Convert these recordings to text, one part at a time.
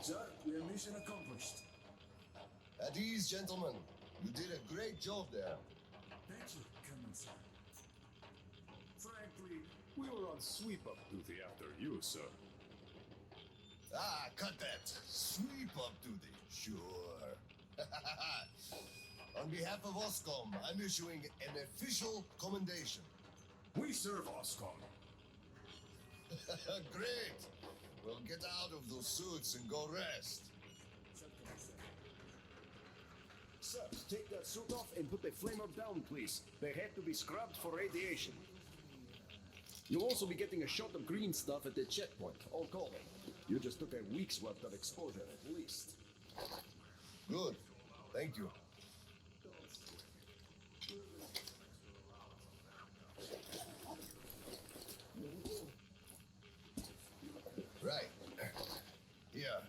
Sir, we are mission accomplished. At ease, gentlemen. You did a great job there. Thank you, Colonel, sir. Frankly, we were on sweep-up duty after you, sir. Ah, cut that. Sweep up duty. Sure. On behalf of OSCOM, I'm issuing an official commendation. We serve OSCOM. Great. Well, get out of those suits and go rest. Sir, take that suit off and put the flamer down, please. They had to be scrubbed for radiation. You'll also be getting a shot of green stuff at the checkpoint. All calling. You just took a week's worth of exposure, at least. Good. Thank you. Right. Here.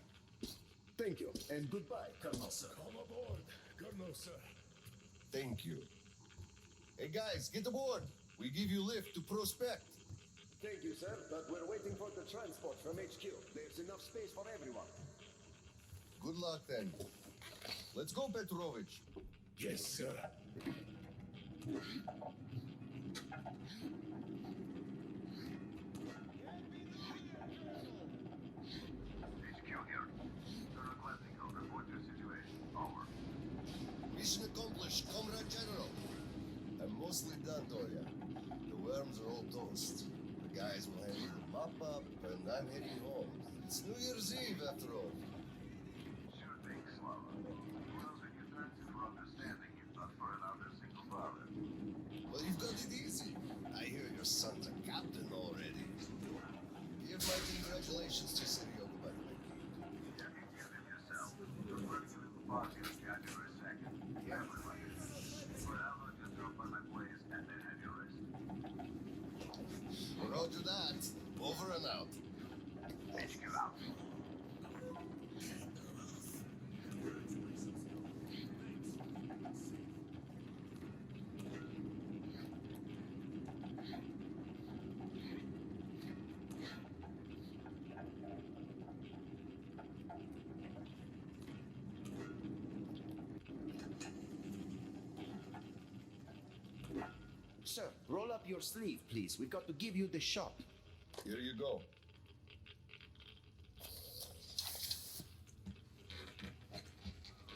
Thank you, and goodbye, Colonel, sir. Come aboard, Colonel, sir. Thank you. Hey guys, get aboard. We give you lift to Prospect. Thank you, sir, but we're waiting for the transport from HQ. There's enough space for everyone. Good luck then. Let's go, Petrovich. Yes, sir. HQ here. Colonel Glasgow, report your situation. Over. Mission accomplished, Comrade General. I'm mostly done, Doria. The worms are all toast. The guys will handle the mop up, and I'm heading home. It's New Year's Eve, after all. Sure thing, Slava. Who else would you turn to for understanding if not for another single father? Well, you've got it easy. I hear your son's a captain already. Give my congratulations to Sirio, by the way. Yeah, you give it yourself. You're running a little party on January 2nd. Everybody. For now, I'll just drop by my place and then have your rest. Roger that. Over and out. HQ out. Sir, roll up your sleeve, please. We've got to give you the shot. Here you go.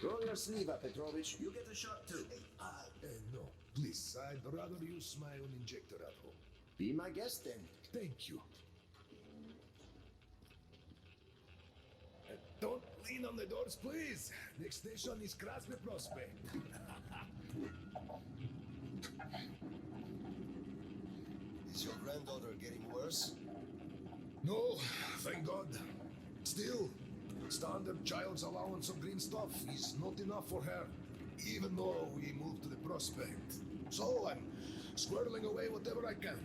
Roll your sleeve up, Petrovich. You get a shot, too. No, please, I'd rather use my own injector at home. Be my guest, then. Thank you. Don't lean on the doors, please. Next station is Krasny Prospect. Is your granddaughter getting worse? No, thank God. Still, standard child's allowance of green stuff is not enough for her, even though we moved to the Prospect. So I'm squirreling away whatever I can,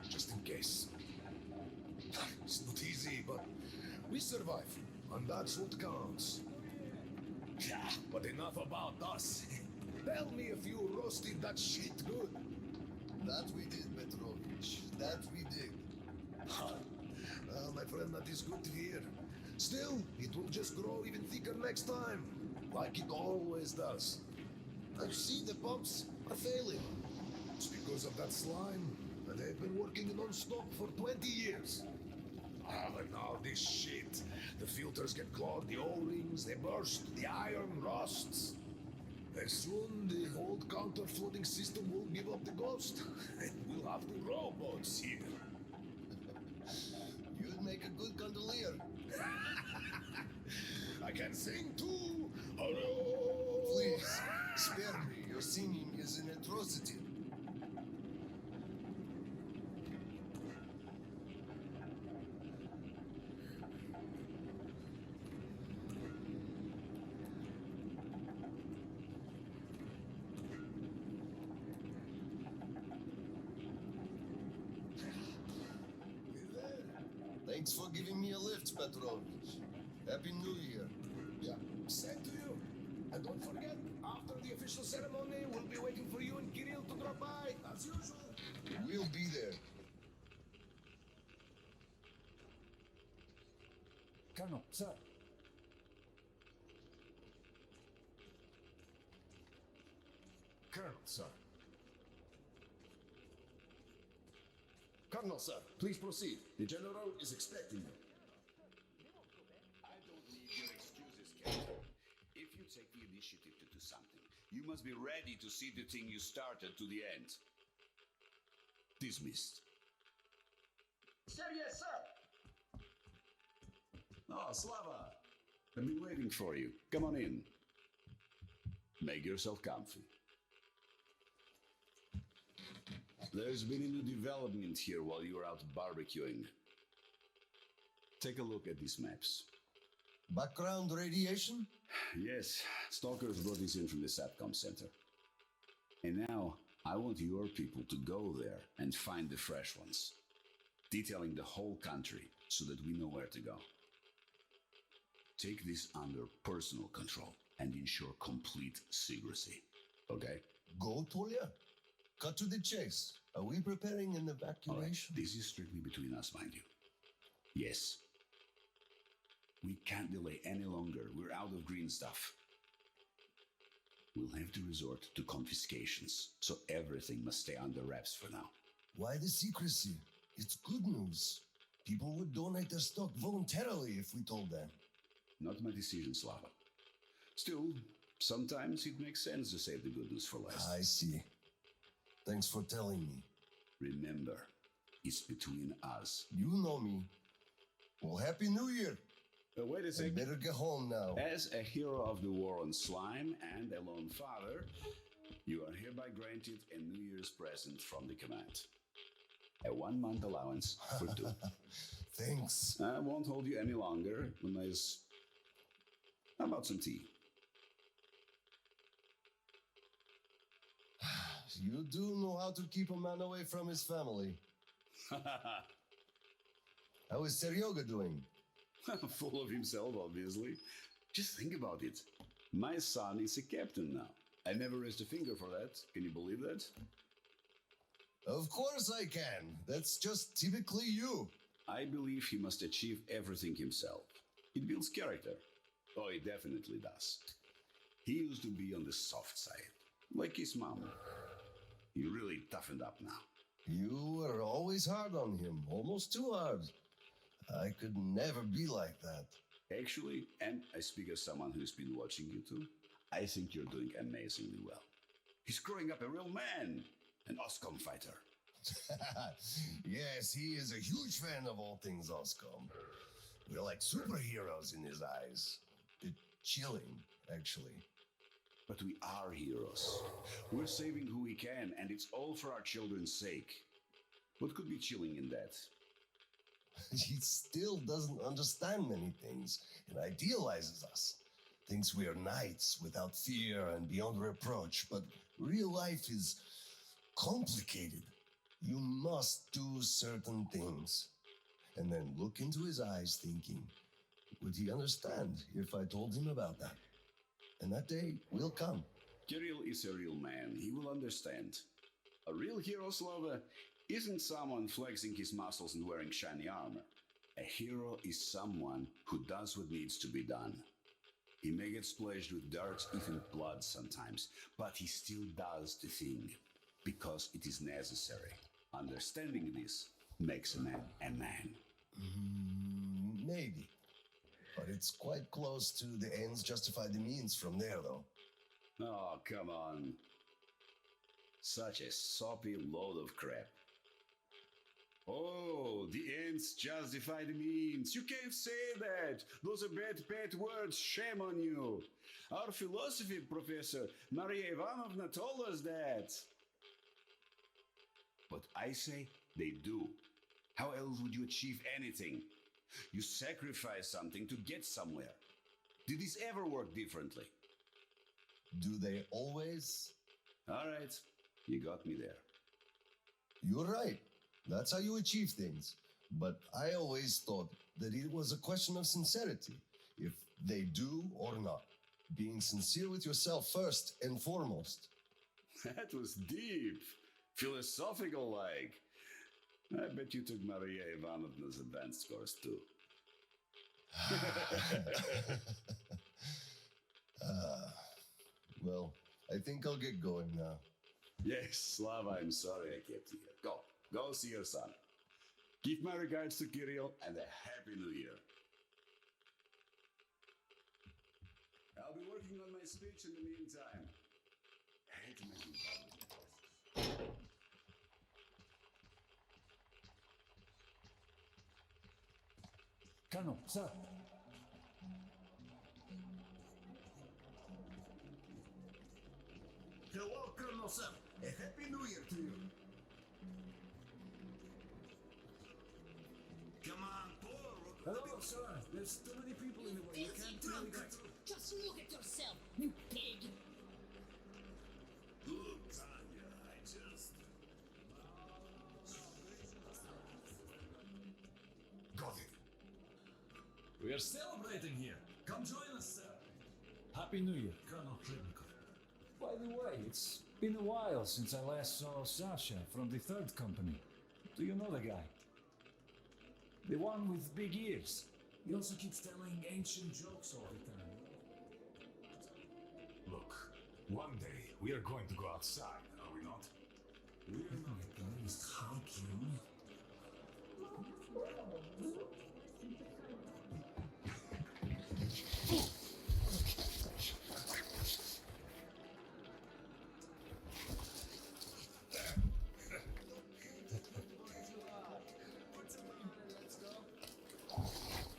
just in case. It's not easy, but we survive, and that's what counts. Yeah, but enough about us. Tell me if you roasted that shit good. That we did, Petrovich. That we did. Well, my friend, that is good to hear. Still, it will just grow even thicker next time, like it always does. And see, the pumps are failing. It's because of that slime, and they've been working non-stop for 20 years. And now this shit. The filters get clogged, the O-rings, they burst, the iron rusts. And soon the old counter-flooding system will give up the ghost, and we'll have the robots here. You'd make a good gondolier. I can sing too! Hello! Please, spare me. Your singing is an atrocity. Thanks for giving me a lift, Petrovich. Happy New Year. Yeah, same to you. And don't forget, after the official ceremony, we'll be waiting for you and Kirill to drop by, as usual. We'll be there. Colonel, sir. Colonel, sir. Colonel, sir, please proceed. The General is expecting you. I don't need your excuses, Captain. If you take the initiative to do something, you must be ready to see the thing you started to the end. Dismissed. Sir, yes, sir. Oh, Slava! I've been waiting for you. Come on in. Make yourself comfy. There's been a new development here while you were out barbecuing. Take a look at these maps. Background radiation? Yes, stalkers brought this in from the SATCOM center. And now, I want your people to go there and find the fresh ones, detailing the whole country so that we know where to go. Take this under personal control and ensure complete secrecy, okay? Go, Tolia? Cut to the chase. Are we preparing an All right, evacuation? this is strictly between us, mind you. Yes. We can't delay any longer. We're out of green stuff. We'll have to resort to confiscations, so everything must stay under wraps for now. Why the secrecy? It's good news. People would donate their stock voluntarily if we told them. Not my decision, Slava. Still, sometimes it makes sense to save the good news for last. I see. Thanks for telling me. Remember, it's between us. You know me. Well, Happy New Year. Wait a I second. better get home now. As a hero of the war on slime and a lone father, you are hereby granted a New Year's present from the command. A 1-month allowance for 2. Thanks. I won't hold you any longer unless... How about some tea? You do know how to keep a man away from his family. How is Seryoga doing? Full of himself, obviously. Just think about it. My son is a captain now. I never raised a finger for that. Can you believe that? Of course I can. That's just typically you. I believe he must achieve everything himself. It builds character. Oh, it definitely does. He used to be on the soft side, like his mom. He really toughened up now. You were always hard on him, almost too hard. I could never be like that. Actually, and I speak as someone who's been watching you too, I think you're doing amazingly well. He's growing up a real man, an OSCOM fighter. Yes, he is a huge fan of all things Oscom. We're like superheroes in his eyes. Bit chilling, actually. But we are heroes. We're saving who we can, and it's all for our children's sake. What could be chilling in that? He still doesn't understand many things and idealizes us. Thinks we are knights without fear and beyond reproach, but real life is complicated. You must do certain things. And then look into his eyes thinking, would he understand if I told him about that? And that day will come. Kirill is a real man. He will understand. A real hero, Slava, isn't someone flexing his muscles and wearing shiny armor. A hero is someone who does what needs to be done. He may get splashed with dirt, even blood sometimes, but he still does the thing because it is necessary. Understanding this makes a man a man. Maybe. But it's quite close to the ends justify the means from there, though. Oh, come on. Such a soppy load of crap. Oh, the ends justify the means. You can't say that. Those are bad words. Shame on you. Our philosophy professor, Maria Ivanovna, told us that. But I say they do. How else would you achieve anything? You sacrifice something to get somewhere. Did this ever work differently? Do they always? All right, you got me there. You're right. That's how you achieve things. But I always thought that it was a question of sincerity, if they do or not. Being sincere with yourself first and foremost. That was deep, philosophical like. I bet you took Maria Ivanovna's advanced course too. Well, I think think I'll get going now. Yes, Slava, I'm sorry I kept you here. Go see your son. Give my regards to Kirill and a Happy New Year. I'll be working on my speech in the meantime. I hate to make you public. Colonel, sir. Hello, Colonel Sam. A Happy New Year to you. Come on, Paul. Hello, sir. There's too many people in the way. You can't really get through. Just look at yourself, you pig! Look, Tanya, I just... Got it. We are celebrating here. Come join us, sir. Happy New Year, Colonel Klebnikov. By the way, it's been a while since I last saw Sasha from the 3rd Company. Do you know the guy? The one with big ears. He also keeps telling ancient jokes all the time. Look, one day we are going to go outside, are we not? We're not at least hug you.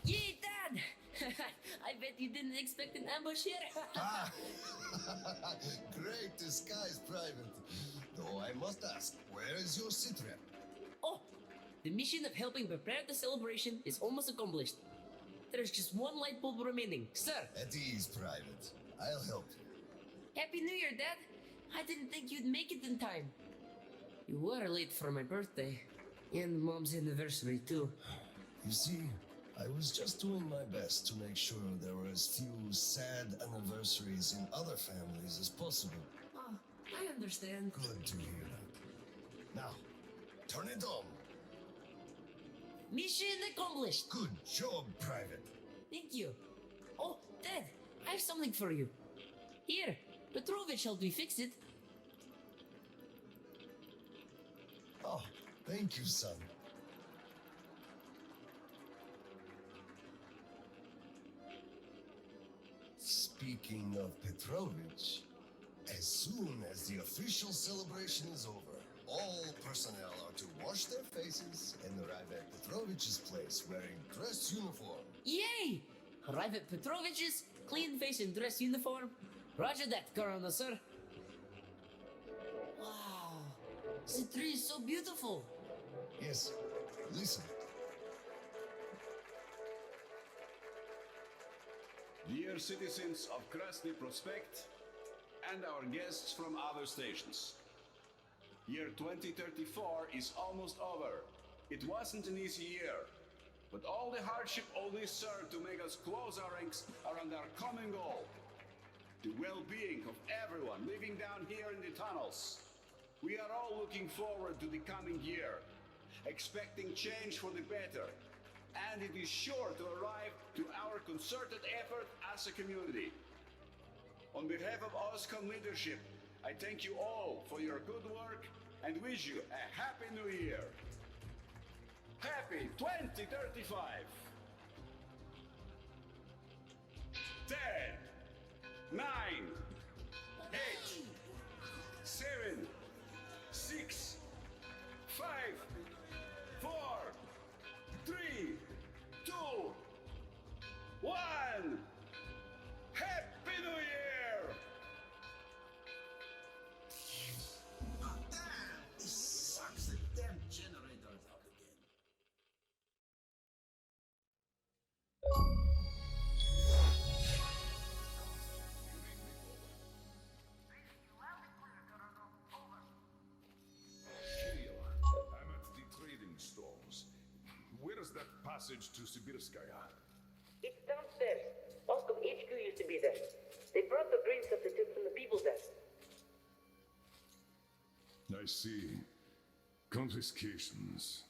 Yay, Dad! I bet you didn't expect an ambush here. Great disguise, Private. Though I must ask, where is your sitrep? Oh, the mission of helping prepare the celebration is almost accomplished. There's just one light bulb remaining, sir. At ease, Private. I'll help you. Happy New Year, Dad. I didn't think you'd make it in time. You were late for my birthday. And Mom's anniversary, too. You see, I was just doing my best to make sure there were as few sad anniversaries in other families as possible. Oh, I understand. Good to hear that. Now, turn it on. Mission accomplished. Good job, Private. Thank you. Oh, Dad, I have something for you. Here, Petrovich helped me fix it. Oh, thank you, son. Speaking of Petrovich, as soon as the official celebration is over, all personnel are to wash their faces and arrive at Petrovich's place wearing dress uniform. Yay! Arrive at Petrovich's, clean face and dress uniform. Roger that, Colonel, sir. Wow, the tree is so beautiful. Yes, listen. Dear citizens of Krasny Prospect and our guests from other stations. Year 2034 is almost over. It wasn't an easy year, but all the hardship only served to make us close our ranks around our common goal. The well-being of everyone living down here in the tunnels. We are all looking forward to the coming year, expecting change for the better, and it is sure to arrive to our concerted effort as a community. On behalf of OSCOM leadership, I thank you all for your good work and wish you a Happy New Year. Happy 2035! 10, 9, 8, 7, 6, 5, 4, 3, 2, 1. Happy New Year! Damn! This sucks. The damn generator's out again. Kirill, I'm at the trading stalls. Where is that passage to Sibirskaya? It's downstairs. Oscom HQ used to be there. They brought the green substitute from the People's Desk. I see. Confiscations.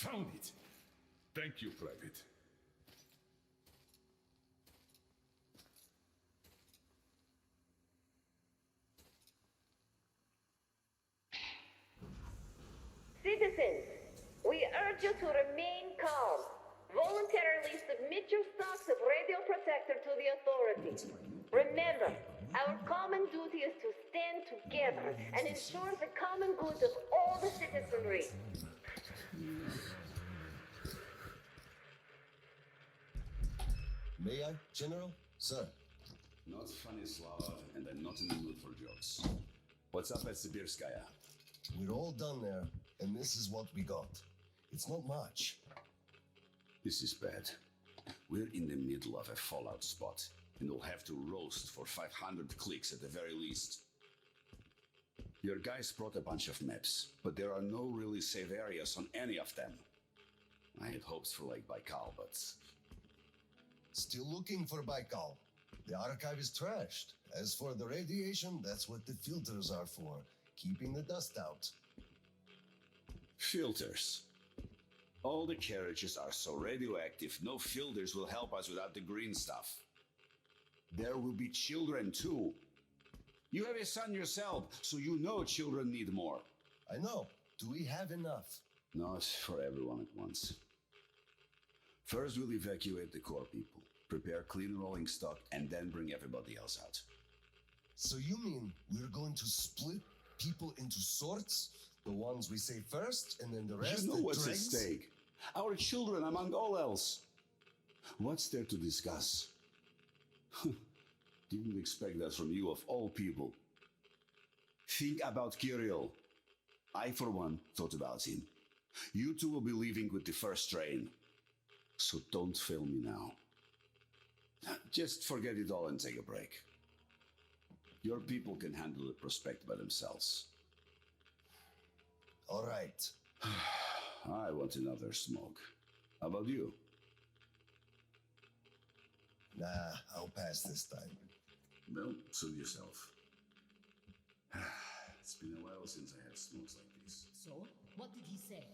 Found it. Thank you, Private. Citizens, we urge you to remain calm. Voluntarily submit your stocks of radio protector to the authorities. Remember, our common duty is to stand together and ensure the common good of all the citizenry. May I, General? Sir. Not funny, Slava, and I'm not in the mood for jokes. What's up at Sibirskaya? We're all done there, and this is what we got. It's not much. This is bad. We're in the middle of a fallout spot, and we'll have to roast for 500 clicks at the very least. Your guys brought a bunch of maps, but there are no really safe areas on any of them. I had hopes for Lake Baikal, but... Still looking for Baikal. The archive is trashed. As for the radiation, that's what the filters are for. Keeping the dust out. Filters. All the carriages are so radioactive, no filters will help us without the green stuff. There will be children too. You have a son yourself, so you know children need more. I know. Do we have enough? Not for everyone at once. First, we'll evacuate the core people, prepare clean rolling stock, and then bring everybody else out. So you mean we're going to split people into sorts? The ones we save first, and then the rest... You know the what's at dregs? stake. Our children among all else. What's there to discuss? Didn't expect that from you of all people. Think about Kirill. I, for one, thought about him. You two will be leaving with the first train. So don't fail me now. Just forget it all and take a break. Your people can handle the prospect by themselves. All right. I want another smoke. How about you? Nah, I'll pass this time. Well, suit yourself. It's been a while since I had smokes like this. So, what did he say?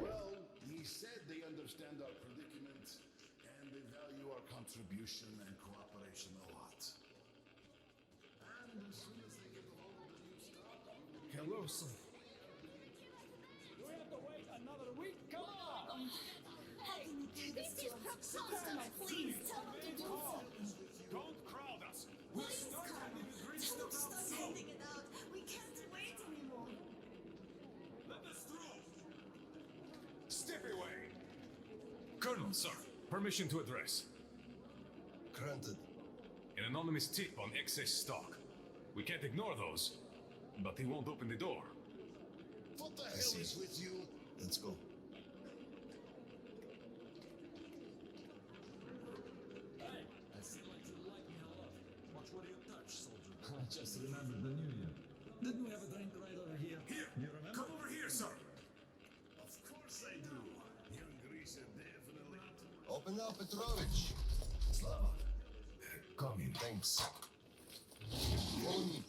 Well, he said they understand our predicament and they value our contribution and cooperation a lot. And as soon as they get hold of the new stock... Hello, sir. Do we have to wait another week? Come on! How can you do this to us? Please, tell him to do something. Don't crowd us! Please, Colonel, tell him to stop handing it out. We can't wait anymore. Let us through! Step away! Colonel, sir. Permission to address. Granted. An anonymous tip on excess stock. We can't ignore those, but he won't open the door. What the hell see. is with you? Let's go. Hey, I feel like you light me a lot. Watch what you touch, soldier. I just remembered the New Year. Didn't we have a drink right over here? Here! You remember? Come over here, sir! Of course I do. Young Greaser definitely. Open up, Petrovich. Slava. Come in. Thanks. Follow me.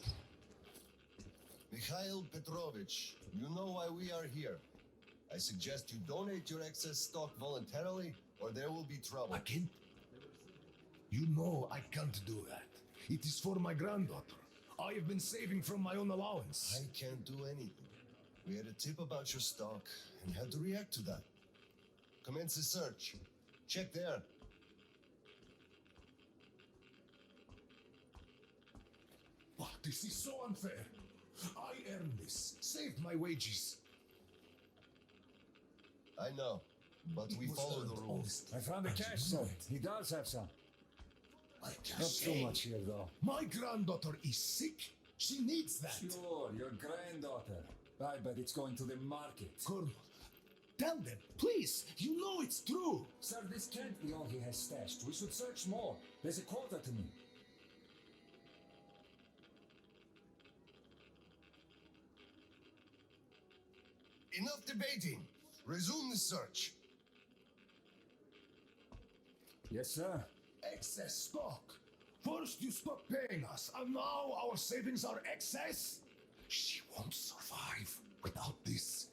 Mikhail Petrovich, you know why we are here. I suggest you donate your excess stock voluntarily, or there will be trouble. I can't. You know I can't do that. It is for my granddaughter. I have been saving from my own allowance. I can't do anything. We had a tip about your stock and had to react to that. Commence the search. Check there. But this is so unfair. I earned this, saved my wages. I know, but we was follow earned the rules. I found the cash, sir. He does have some. I can't Not too much here, though. My granddaughter is sick. She needs that. Sure, your granddaughter. I bet it's going to the market. Colonel, tell them, please. You know it's true. Sir, this can't be all he has stashed. We should search more. There's a quota to me. Enough debating. Resume the search. Yes, sir. Excess stock. First you stop paying us, and now our savings are excess? She won't survive without this.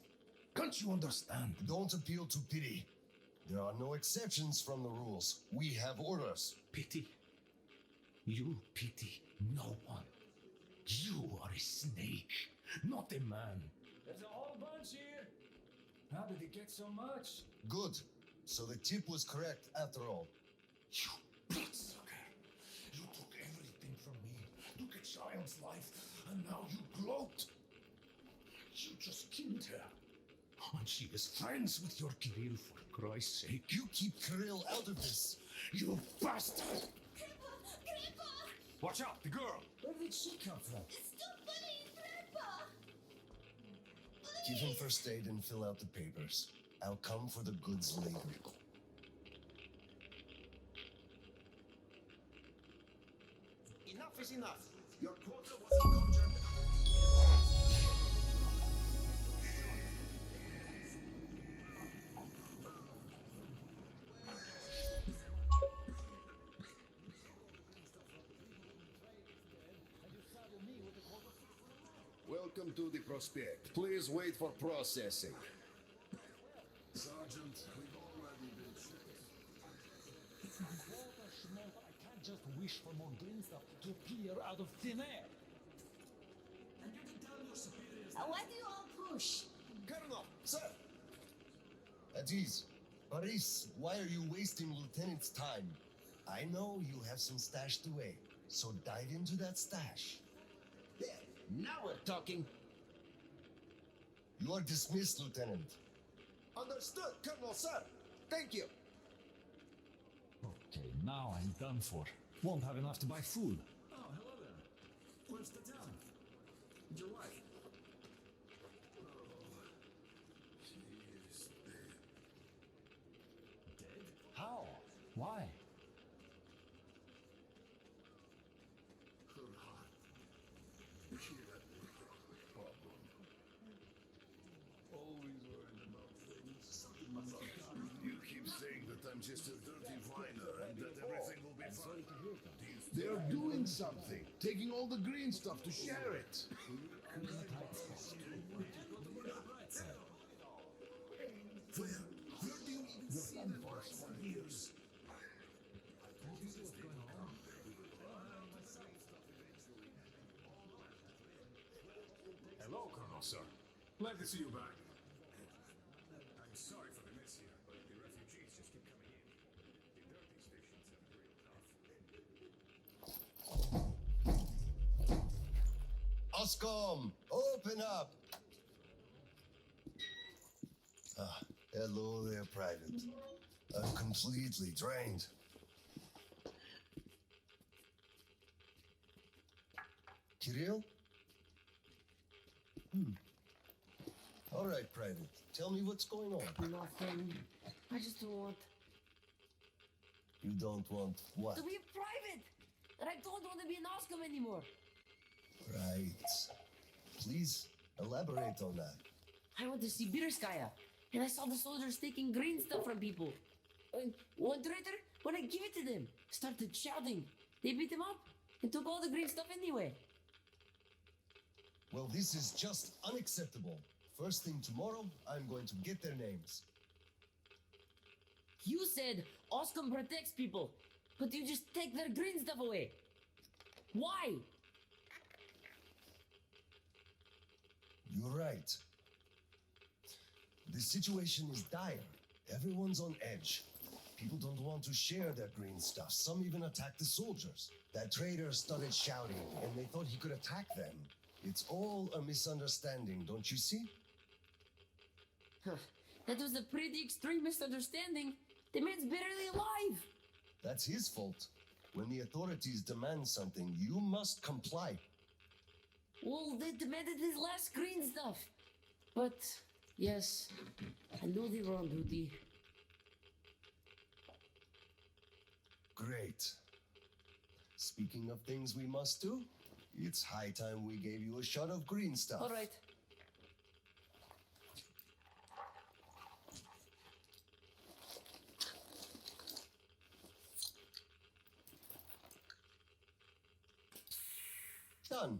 Can't you understand? Don't appeal to pity. There are no exceptions from the rules. We have orders. Pity? You pity no one. You are a snake, not a man. There's a whole bunch here. How did he get so much? Good. So the tip was correct after all. You bloodsucker! You took everything from me, took a child's life, and now you gloat! You just killed her. And she is friends with your Kirill, for Christ's sake. You keep Kirill out of this. You bastard! Grandpa! Grandpa! Watch out, the girl! Where did she come from? Stop bullying Grandpa! Give him first aid and fill out the papers. I'll come for the goods later. Enough is enough. Your quota was conjured. Welcome to the prospect. Please wait for processing. Sergeant, we've already been checked. I can't just wish for more green stuff to appear out of thin air. And you can tell your superiors Why do you all push? Colonel, sir! At ease. Boris, why are you wasting Lieutenant's time? I know you have some stashed away, so dive into that stash. There, now we're talking. You are dismissed, Lieutenant. Understood, Colonel, sir. Thank you. Okay, now I'm done for. Won't have enough to buy food. Oh, hello there. Where's the town? And your wife? She is dead. Dead? How? Why? Her heart. She had a problem. Always worried about things. You keep saying that I'm just a dirty whiner and that everything will be fine. They're doing something. Taking all the green stuff to share it. Where do you even see the first one years? Hello, Colonel, sir. Glad to see you back. I'm sorry for the mess here, but the refugees just keep coming in. The dirty stations have it real tough. Oscom, open up! Ah, hello there, Private. I'm completely drained. Kirill? All right, Private. Tell me what's going on. Nothing. I just don't want You don't want what? to be a private. And I don't want to be an Oscom anymore. Right. Please elaborate on that. I went to Sibirskaya, and I saw the soldiers taking green stuff from people. And one traitor, when I give it to them, started shouting. They beat him up and took all the green stuff anyway. Well, this is just unacceptable. First thing tomorrow, I'm going to get their names. You said Oscom protects people, but you just take their green stuff away. Why? You're right. The situation is dire. Everyone's on edge. People don't want to share their green stuff. Some even attack the soldiers. That traitor started shouting, and they thought he could attack them. It's all a misunderstanding, don't you see? Huh. That was a pretty extreme misunderstanding. The man's barely alive. That's his fault. When the authorities demand something, you must comply. Well, they demanded his last green stuff. But, yes, I know they were on duty. Great. Speaking of things we must do, it's high time we gave you a shot of green stuff. All right. Done.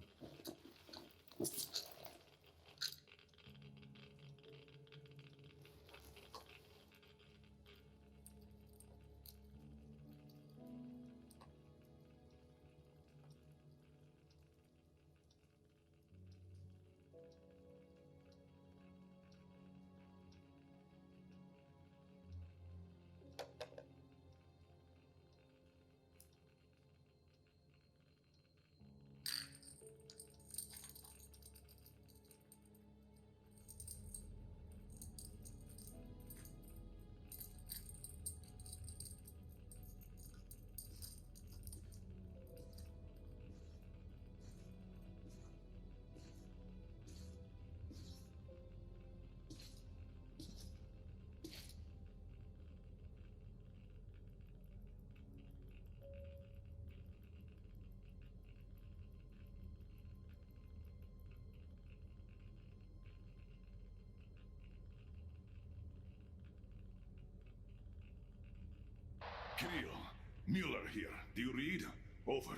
Kirill, Mueller here. Do you read? Over.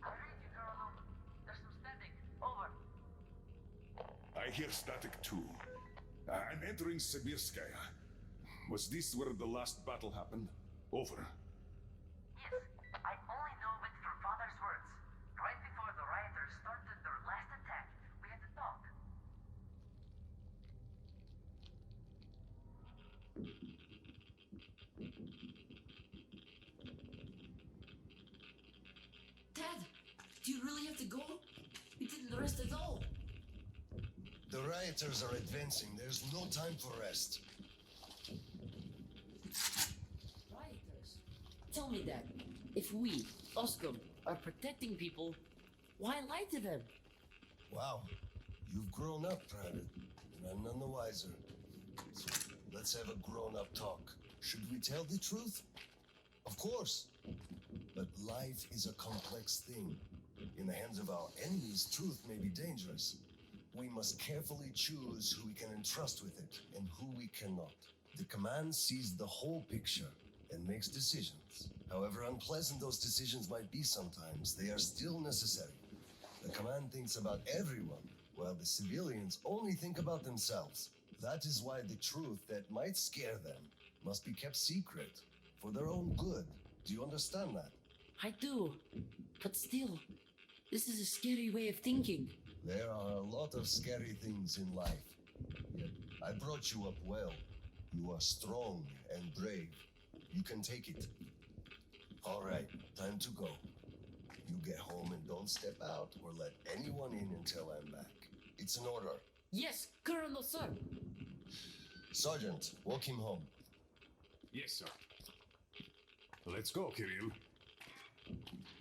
I read you, Colonel. There's some static. Over. I hear static too. I'm entering Sibirskaya. Was this where the last battle happened? Over. Yes, I only know it from Father's words. Right before the rioters started their last attack, we had to talk. Dad, do you really have to go? We didn't rest at all. The rioters are advancing. There's no time for rest. Rioters? Tell me, Dad, if we, Oscom, are protecting people, why lie to them? Wow, you've grown up, Private, and I'm none the wiser. So let's have a grown-up talk. Should we tell the truth? Of course. But life is a complex thing. In the hands of our enemies, truth may be dangerous. We must carefully choose who we can entrust with it and who we cannot. The command sees the whole picture and makes decisions. However unpleasant those decisions might be sometimes, they are still necessary. The command thinks about everyone, while the civilians only think about themselves. That is why the truth that might scare them must be kept secret, for their own good. Do you understand that? I do. But still, this is a scary way of thinking. There are a lot of scary things in life. Yet I brought you up well. You are strong and brave. You can take it. All right, time to go. You get home and don't step out or let anyone in until I'm back. It's an order. Yes, Colonel, sir. Sergeant, walk him home. Yes, sir. Let's go, Kirill.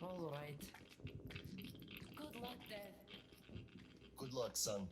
All right. Good luck, Dad. Good luck, son.